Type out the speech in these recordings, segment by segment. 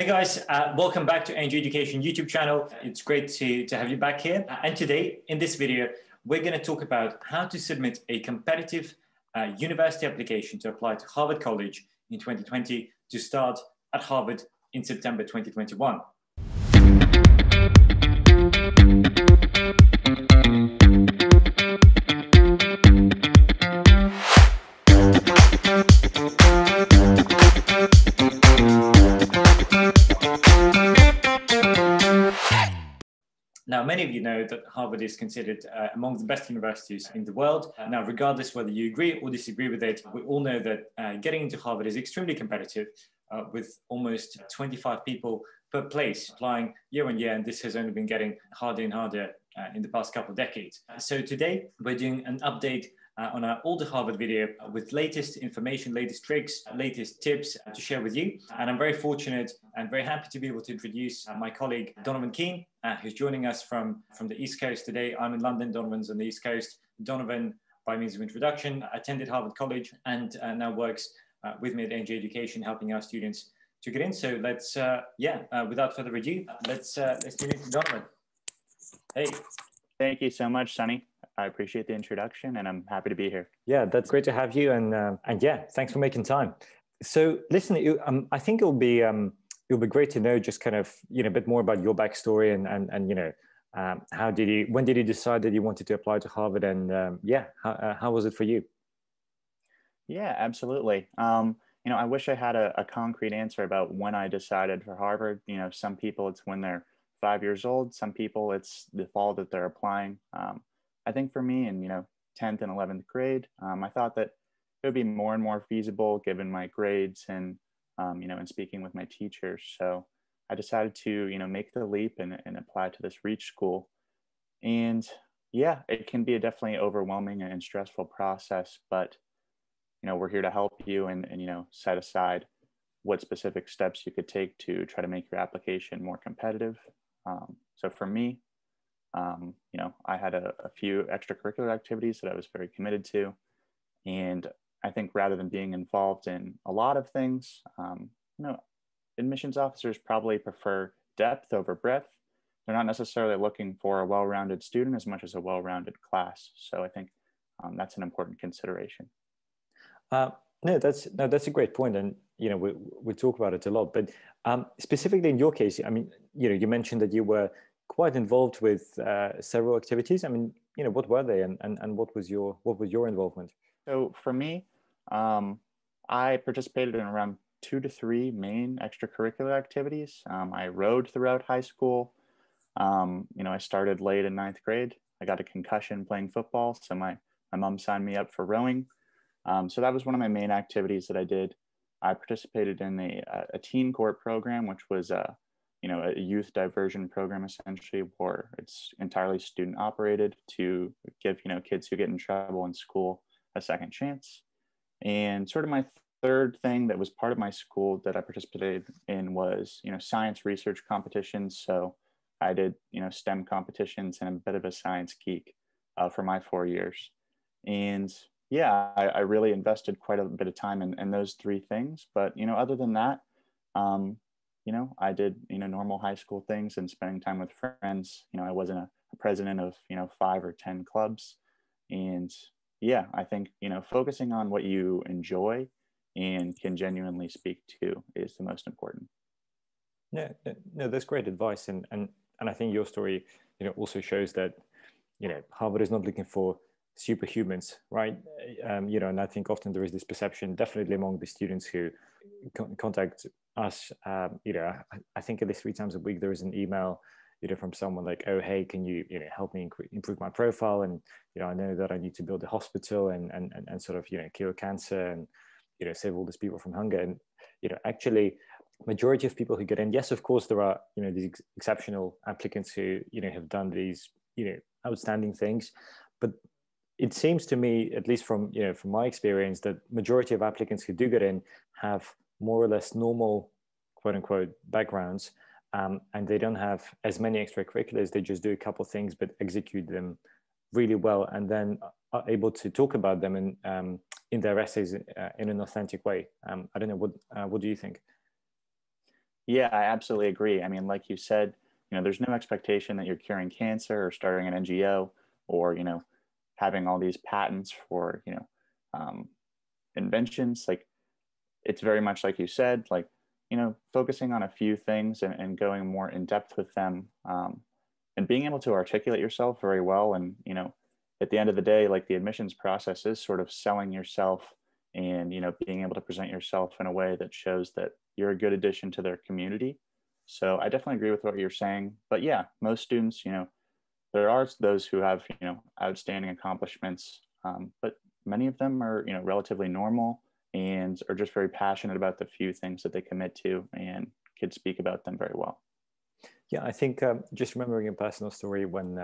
Hey guys, welcome back to Angel Education YouTube channel. It's great to have you back here. And today in this video, we're going to talk about how to submit a competitive university application to apply to Harvard College in 2020 to start at Harvard in September 2021. Now, many of you know that Harvard is considered among the best universities in the world. Now, regardless whether you agree or disagree with it, we all know that getting into Harvard is extremely competitive with almost 25 people per place applying year on year, and this has only been getting harder and harder in the past couple of decades. So today, we're doing an update on our older Harvard video with latest information, latest tricks, latest tips to share with you. And I'm very fortunate and very happy to be able to introduce my colleague, Donovan Keane, who's joining us from the East Coast today. I'm in London, Donovan's on the East Coast. Donovan, by means of introduction, attended Harvard College and now works with me at Angel Education, helping our students to get in. So let's, without further ado, let's tune into Donovan. Hey. Thank you so much, Sonny. I appreciate the introduction and I'm happy to be here. Yeah, that's great to have you. And yeah, thanks for making time. So listen, I think it'll be great to know just kind of, a bit more about your backstory and when did you decide that you wanted to apply to Harvard, and how was it for you? Yeah, absolutely. I wish I had a concrete answer about when I decided for Harvard. Some people it's when they're 5 years old. Some people it's the fall that they're applying. I think for me in, 10th and 11th grade, I thought that it would be more and more feasible given my grades and, and speaking with my teachers. So I decided to, make the leap and apply to this Reach school. And yeah, it can be a definitely overwhelming and stressful process, but, we're here to help you and set aside what specific steps you could take to try to make your application more competitive. So for me, I had a few extracurricular activities that I was very committed to. And I think rather than being involved in a lot of things, admissions officers probably prefer depth over breadth. They're not necessarily looking for a well-rounded student as much as a well-rounded class. So I think that's an important consideration. No, that's a great point. And, we talk about it a lot, but specifically in your case, I mean, you mentioned that you were quite involved with several activities. I mean, what were they and what was your involvement? So for me, I participated in around 2 to 3 main extracurricular activities. I rowed throughout high school. I started late in 9th grade. I got a concussion playing football, so my mom signed me up for rowing. So that was one of my main activities that I did. I participated in a teen court program, which was a youth diversion program, essentially, where it's entirely student operated to give, kids who get in trouble in school a second chance. And sort of my third thing that was part of my school that I participated in was, science research competitions. So I did, STEM competitions and a bit of a science geek for my 4 years. And yeah, I really invested quite a bit of time in those 3 things. But, other than that, I did, normal high school things and spending time with friends. I wasn't a president of, 5 or 10 clubs. And yeah, I think, focusing on what you enjoy and can genuinely speak to is the most important. No, that's great advice. And I think your story, also shows that, Harvard is not looking for superhumans, right? And I think often there is this perception, definitely among the students who contact us, I think at least 3 times a week there is an email, from someone like, oh, hey, can you, help me improve my profile? And, I know that I need to build a hospital and sort of, cure cancer and, save all these people from hunger. And, actually, majority of people who get in, yes, of course, there are, these exceptional applicants who, have done these, outstanding things. But it seems to me, at least from my experience, that majority of applicants who do get in have more or less normal, quote unquote, backgrounds, and they don't have as many extracurriculars. They just do a couple of things, but execute them really well, and then are able to talk about them in their essays in an authentic way. I don't know, what do you think? Yeah, I absolutely agree. I mean, like you said, there's no expectation that you're curing cancer or starting an NGO or, having all these patents for, um, inventions. Like, it's very much like you said, like, focusing on a few things and going more in depth with them, and being able to articulate yourself very well. And, at the end of the day, like the admissions process is sort of selling yourself and, being able to present yourself in a way that shows that you're a good addition to their community. So I definitely agree with what you're saying. But yeah, most students, there are those who have, outstanding accomplishments, but many of them are, relatively normal and are just very passionate about the few things that they commit to and could speak about them very well. Yeah, I think just remembering a personal story when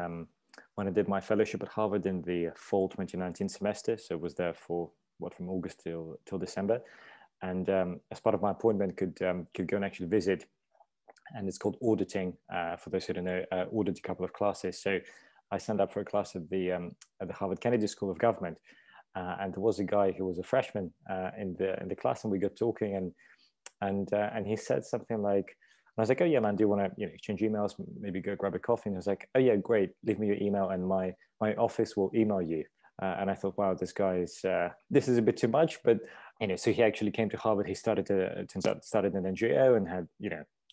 I did my fellowship at Harvard in the fall 2019 semester. So I was there for what, from August till December, and as part of my appointment, could go and actually visit. And it's called auditing. For those who don't know, audit a couple of classes. So I signed up for a class at the Harvard Kennedy School of Government, and there was a guy who was a freshman in the class, and we got talking, and he said something like, I was like, oh yeah, man, do you want to exchange emails? Maybe go grab a coffee. And he was like, oh yeah, great. Leave me your email, and my office will email you. And I thought, wow, this is a bit too much. But so he actually came to Harvard. He started an NGO and had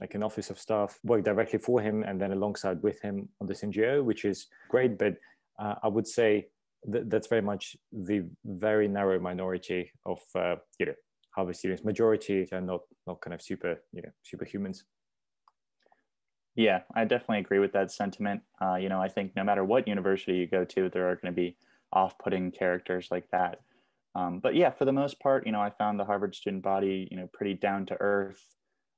like an office of staff work directly for him and then alongside with him on this NGO, which is great. But I would say that's very much the very narrow minority of Harvard students. Majority are not kind of superhumans. Yeah, I definitely agree with that sentiment. I think no matter what university you go to, there are going to be off-putting characters like that. But yeah, for the most part, I found the Harvard student body, pretty down to earth.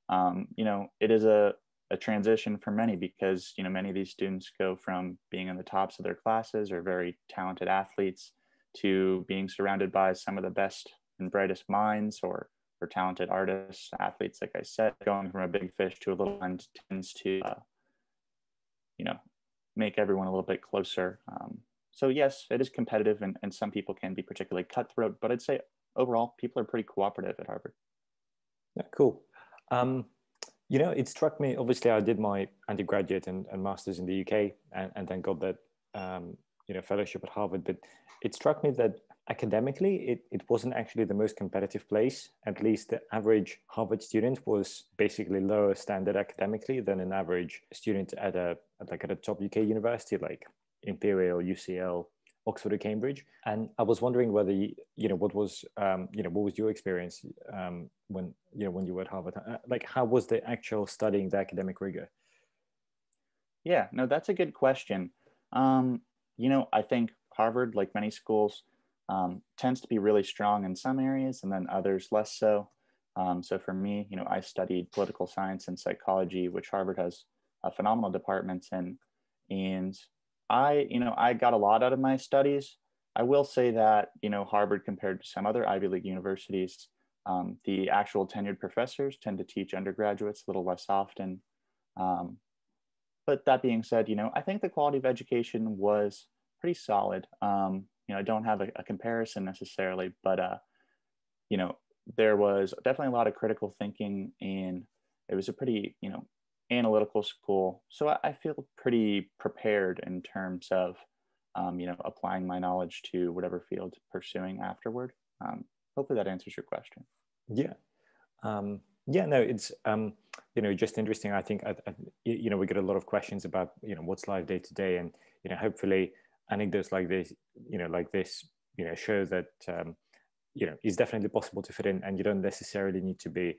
It is a transition for many because, many of these students go from being in the tops of their classes or very talented athletes to being surrounded by some of the best and brightest minds or talented artists, athletes, like I said. Going from a big fish to a little pond tends to, you know, make everyone a little bit closer. So yes, it is competitive, and some people can be particularly cutthroat, but I'd say overall, people are pretty cooperative at Harvard. Yeah, cool. It struck me, obviously I did my undergraduate and master's in the UK and then got that, fellowship at Harvard, but it struck me that academically, it wasn't actually the most competitive place. At least the average Harvard student was basically lower standard academically than an average student at a top UK university like Imperial, UCL, Oxford, or Cambridge. And I was wondering whether what was your experience when you were at Harvard? Like, how was the actual studying, the academic rigor? Yeah, no, that's a good question. I think Harvard, like many schools, tends to be really strong in some areas and then others less so. So for me, I studied political science and psychology, which Harvard has phenomenal departments in. And I got a lot out of my studies. I will say that, Harvard compared to some other Ivy League universities, the actual tenured professors tend to teach undergraduates a little less often. Um, but that being said, I think the quality of education was pretty solid. I don't have a comparison necessarily, but you know, there was definitely a lot of critical thinking, and it was a pretty, analytical school. So I feel pretty prepared in terms of, applying my knowledge to whatever field pursuing afterward. Hopefully that answers your question. Yeah. Yeah, no, it's just interesting. I think we get a lot of questions about what's life day to day, and hopefully anecdotes like this show that it's definitely possible to fit in, and you don't necessarily need to be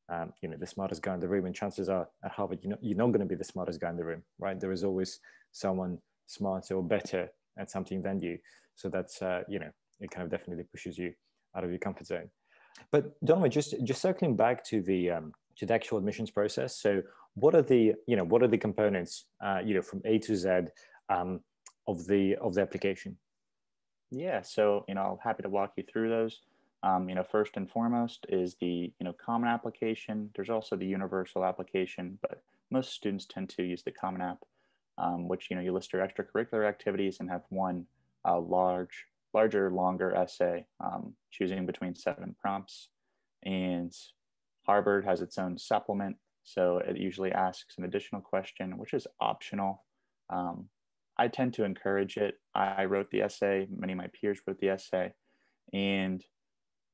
the smartest guy in the room. And chances are at Harvard, you're not going to be the smartest guy in the room, right? There is always someone smarter or better at something than you. So that's it kind of definitely pushes you out of your comfort zone. But Donovan, just circling back to the actual admissions process. So what are the components from A to Z of the application? Yeah, so I'm happy to walk you through those. First and foremost is the common application. There's also the universal application, but most students tend to use the common app, which you list your extracurricular activities and have one larger, longer essay, choosing between 7 prompts. And Harvard has its own supplement. So it usually asks an additional question, which is optional. I tend to encourage it. I wrote the essay, many of my peers wrote the essay, and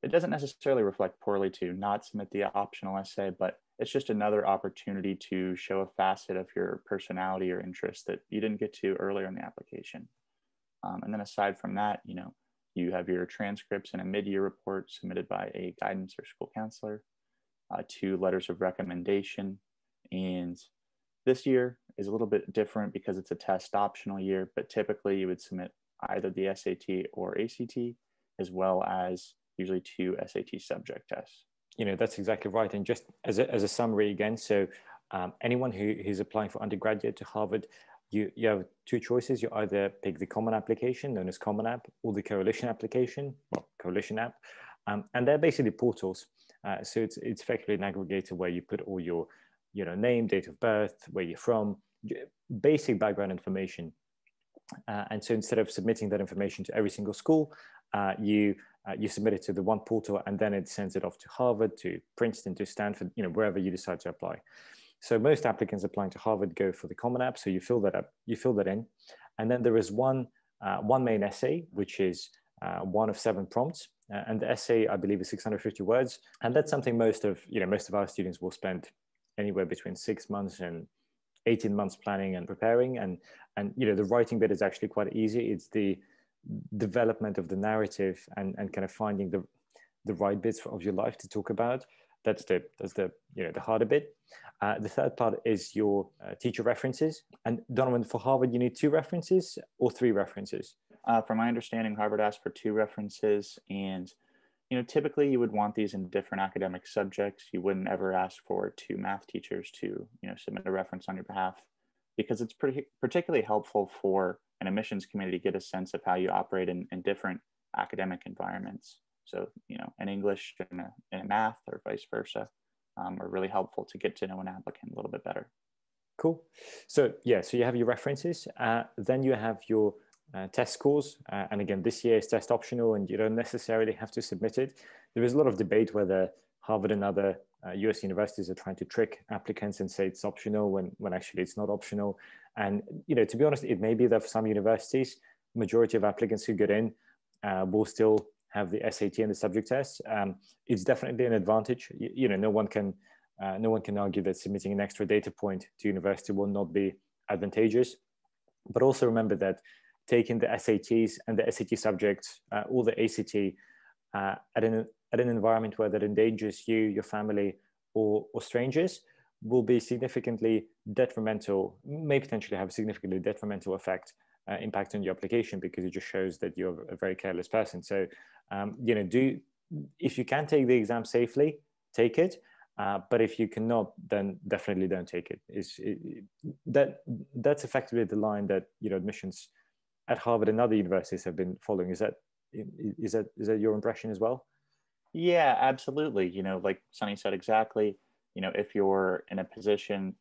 it doesn't necessarily reflect poorly to not submit the optional essay, but it's just another opportunity to show a facet of your personality or interest that you didn't get to earlier in the application. And then aside from that, you have your transcripts and a mid-year report submitted by a guidance or school counselor, 2 letters of recommendation. And this year is a little bit different because it's a test optional year, but typically you would submit either the SAT or ACT, as well as usually 2 SAT subject tests. That's exactly right. And just as a summary again, so anyone who's applying for undergraduate to Harvard, you have 2 choices. You either pick the Common Application, known as Common App, or the Coalition Application, well, Coalition App. And they're basically portals. So it's effectively an aggregator where you put all your name, date of birth, where you're from, basic background information. And so instead of submitting that information to every single school, you submit it to the one portal, and then it sends it off to Harvard, to Princeton, to Stanford, wherever you decide to apply. So most applicants applying to Harvard go for the Common App. So you fill that up, you fill that in, and then there is one main essay, which is one of 7 prompts, and the essay, I believe, is 650 words, and that's something most of our students will spend anywhere between 6 months and 18 months planning and preparing, and the writing bit is actually quite easy. It's the development of the narrative and kind of finding the right bits of your life to talk about. That's the harder bit. The third part is your teacher references. And Donovan, for Harvard, you need 2 references or 3 references? From my understanding, Harvard asked for 2 references, and typically you would want these in different academic subjects. You wouldn't ever ask for 2 math teachers to submit a reference on your behalf, because it's particularly helpful for an admissions committee to get a sense of how you operate in different academic environments. So, in English and in math or vice versa, are really helpful to get to know an applicant a little bit better. Cool. So yeah, so you have your references, then you have your test scores. And again, this year is test optional and you don't necessarily have to submit it. There is a lot of debate whether Harvard and other US universities are trying to trick applicants and say it's optional when actually it's not optional. And, to be honest, it may be that for some universities, majority of applicants who get in will still have the SAT and the subject test. It's definitely an advantage. No one can argue that submitting an extra data point to university will not be advantageous. But also remember that taking the SATs and the SAT subjects or the ACT at an environment where that endangers you, your family, or strangers will be significantly detrimental, may potentially have a significantly detrimental impact on your application, because it just shows that you're a very careless person. So, if you can take the exam safely, take it. But if you cannot, then definitely don't take it. That's effectively the line that admissions at Harvard and other universities have been following. Is that your impression as well? Yeah, absolutely. Like Sonny said, exactly. If you're in a position,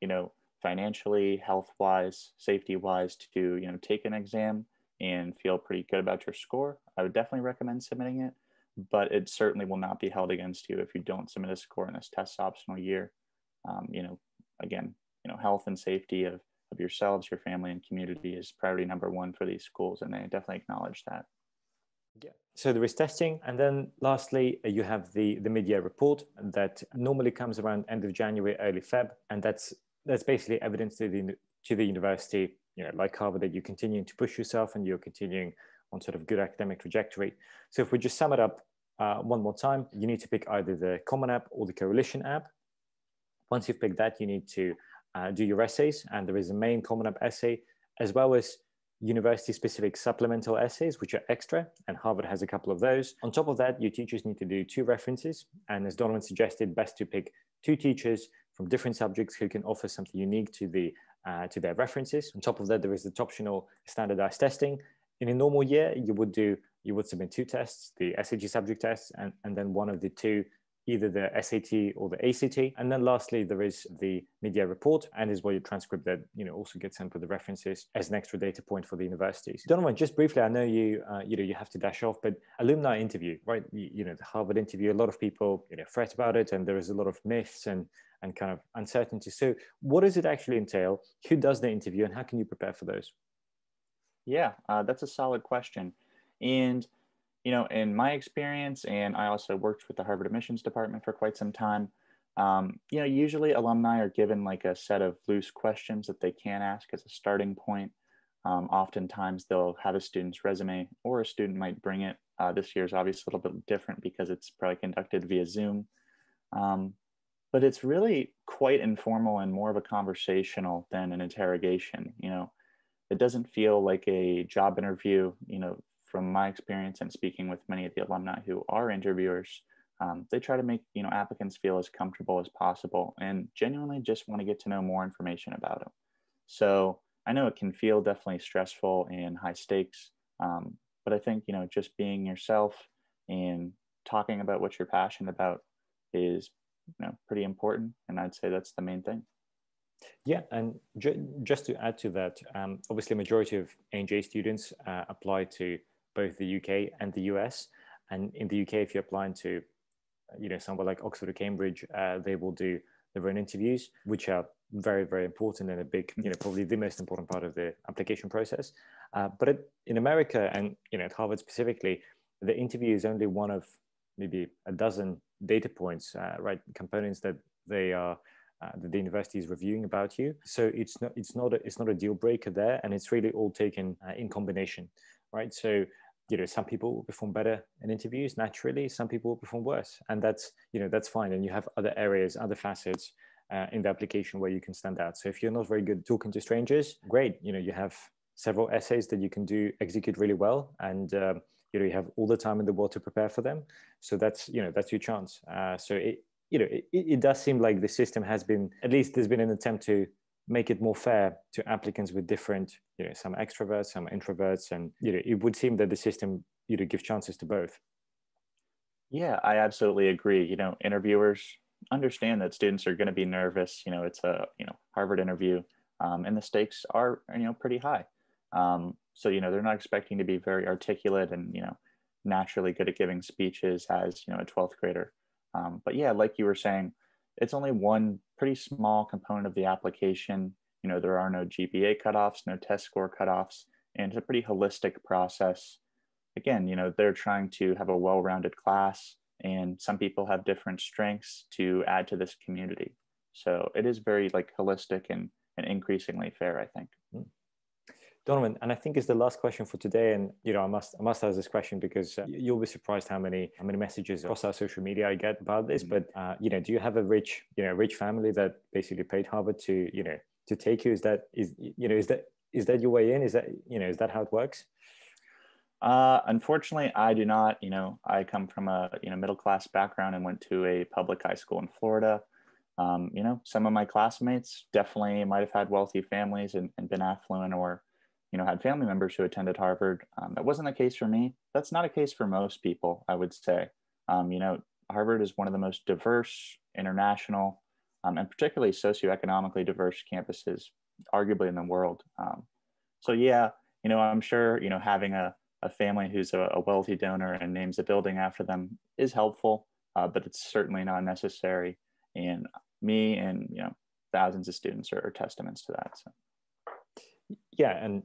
financially, health-wise, safety-wise, to take an exam and feel pretty good about your score, I would definitely recommend submitting it. But it certainly will not be held against you if you don't submit a score in this test optional year. Again, health and safety of yourselves, your family, and community is priority number 1 for these schools, and they definitely acknowledge that. Yeah. So there is testing, and then lastly, you have the mid-year report that normally comes around end of January, early Feb, and that's basically evidence to the university, like Harvard, that you're continuing to push yourself and you're continuing on sort of good academic trajectory. So if we just sum it up one more time, you need to pick either the Common App or the Coalition App. Once you've picked that, you need to do your essays, and there is a main Common App essay, as well as university-specific supplemental essays, which are extra, and Harvard has a couple of those. On top of that, your teachers need to do 2 references, and as Donovan suggested, best to pick 2 teachers from different subjects who can offer something unique to their references. On top of that, there is the optional standardized testing. In a normal year, you would submit 2 tests, the SAT subject test, and then one of the 2, either the SAT or the ACT. And then lastly, there is the mid-year report, and is where your transcript that also gets sent with the references as an extra data point for the universities. Donovan, just briefly, I know you have to dash off, but alumni interview, right? The Harvard interview, a lot of people fret about it, and there is a lot of myths and and kind of uncertainty. So what does it actually entail? Who does the interview, and how can you prepare for those? Yeah, that's a solid question. And, in my experience, and I also worked with the Harvard admissions department for quite some time, usually alumni are given like a set of loose questions that they can ask as a starting point. Oftentimes they'll have a student's resume, or a student might bring it. This year is obviously a little bit different because it's probably conducted via Zoom. Um, but it's really quite informal and more of a conversational than an interrogation. It doesn't feel like a job interview. From my experience and speaking with many of the alumni who are interviewers, they try to make applicants feel as comfortable as possible and genuinely just want to get to know more information about them. So I know it can feel definitely stressful and high stakes, but I think just being yourself and talking about what you're passionate about is pretty important, and I'd say that's the main thing. Yeah, and just to add to that, obviously, majority of ANJ students apply to both the UK and the US. And in the UK, if you're applying to, somewhere like Oxford or Cambridge, they will do their own interviews, which are very, very important and a big, probably the most important part of the application process. But in America and at Harvard specifically, the interview is only one of maybe a dozen data points, right? Components that they are. That the university is reviewing about you, so it's not a deal breaker there, and it's really all taken in combination, right? So some people will perform better in interviews naturally, some people will perform worse, and that's fine. And you have other areas, other facets in the application where you can stand out. So if you're not very good talking to strangers, great, you have several essays that you can execute really well, and you have all the time in the world to prepare for them. So that's your chance. So it does seem like the system has been, at least there's been an attempt to make it more fair to applicants with different, some extroverts, some introverts, and it would seem that the system gives chances to both. Yeah, I absolutely agree. Interviewers understand that students are going to be nervous. It's a Harvard interview, and the stakes are pretty high. So they're not expecting to be very articulate and naturally good at giving speeches as a 12th grader. But yeah, like you were saying, it's only one pretty small component of the application. There are no GPA cutoffs, no test score cutoffs, and it's a pretty holistic process. Again, they're trying to have a well-rounded class, and some people have different strengths to add to this community. So it is very holistic and increasingly fair, I think. Donovan, and I think it's the last question for today. And I must ask this question because you'll be surprised how many messages across our social media I get about this. Mm-hmm. But do you have a rich family that basically paid Harvard to take you? Is that your way in? Is that how it works? Unfortunately, I do not. I come from a middle class background and went to a public high school in Florida. Some of my classmates definitely might have had wealthy families and been affluent, or had family members who attended Harvard. That wasn't the case for me. That's not a case for most people, I would say. Harvard is one of the most diverse, international, and particularly socioeconomically diverse campuses, arguably in the world. So yeah, I'm sure, having a family who's a wealthy donor and names a building after them is helpful, but it's certainly not necessary. And me and, thousands of students are testaments to that. So. Yeah, and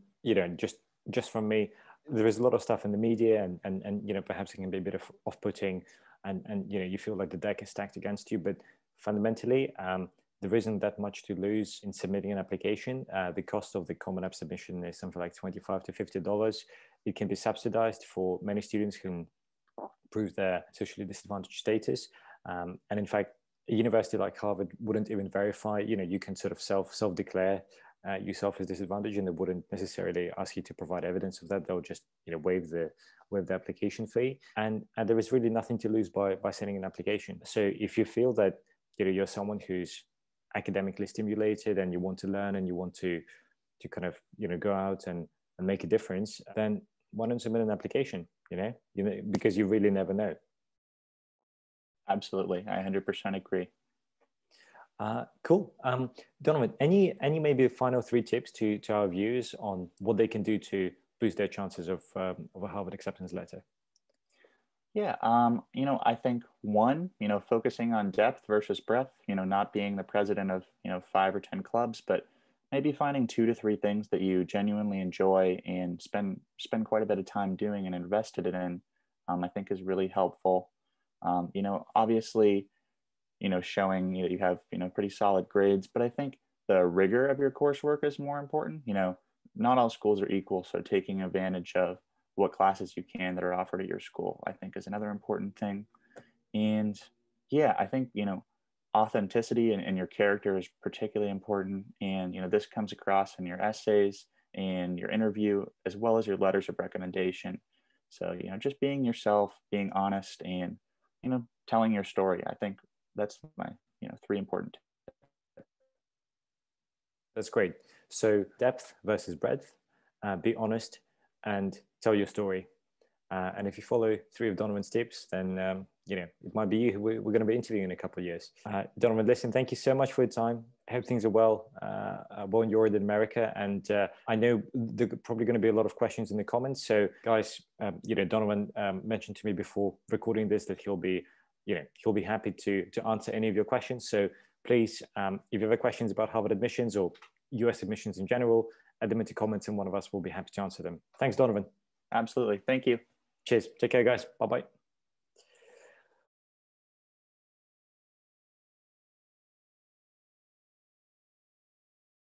just from me, there is a lot of stuff in the media, and perhaps it can be a bit of off-putting, and you feel like the deck is stacked against you. But fundamentally, there isn't that much to lose in submitting an application. The cost of the Common App submission is something like $25 to $50. It can be subsidized for many students who can prove their socially disadvantaged status, and in fact, a university like Harvard wouldn't even verify. You can sort of self-declare yourself as disadvantaged, and they wouldn't necessarily ask you to provide evidence of that. They'll just waive the application fee, and there is really nothing to lose by sending an application. So if you feel that you're someone who's academically stimulated and you want to learn and you want to kind of go out and make a difference, then why don't submit an application? Because you really never know. Absolutely, I 100% agree. Cool. Donovan, any maybe final 3 tips to our viewers on what they can do to boost their chances of a Harvard acceptance letter? Yeah, I think one, focusing on depth versus breadth, not being the president of, 5 or 10 clubs, but maybe finding 2 to 3 things that you genuinely enjoy and spend quite a bit of time doing and invested in, I think is really helpful. Obviously, showing that you have, pretty solid grades, but I think the rigor of your coursework is more important. Not all schools are equal, so taking advantage of what classes you can that are offered at your school, I think, is another important thing. And yeah, I think, authenticity and your character is particularly important. And, this comes across in your essays and your interview, as well as your letters of recommendation. So, just being yourself, being honest, and, telling your story. I think that's my, 3 important. That's great. So depth versus breadth, be honest and tell your story. And if you follow 3 of Donovan's tips, then it might be you who we're going to be interviewing in a couple of years. Donovan, listen, thank you so much for your time. I hope things are well in Europe and America. And I know there are probably going to be a lot of questions in the comments. So guys, Donovan mentioned to me before recording this that he'll be happy to answer any of your questions. So please, if you have questions about Harvard admissions or US admissions in general, add them into comments and one of us will be happy to answer them. Thanks, Donovan. Absolutely. Thank you. Cheers. Take care, guys. Bye-bye.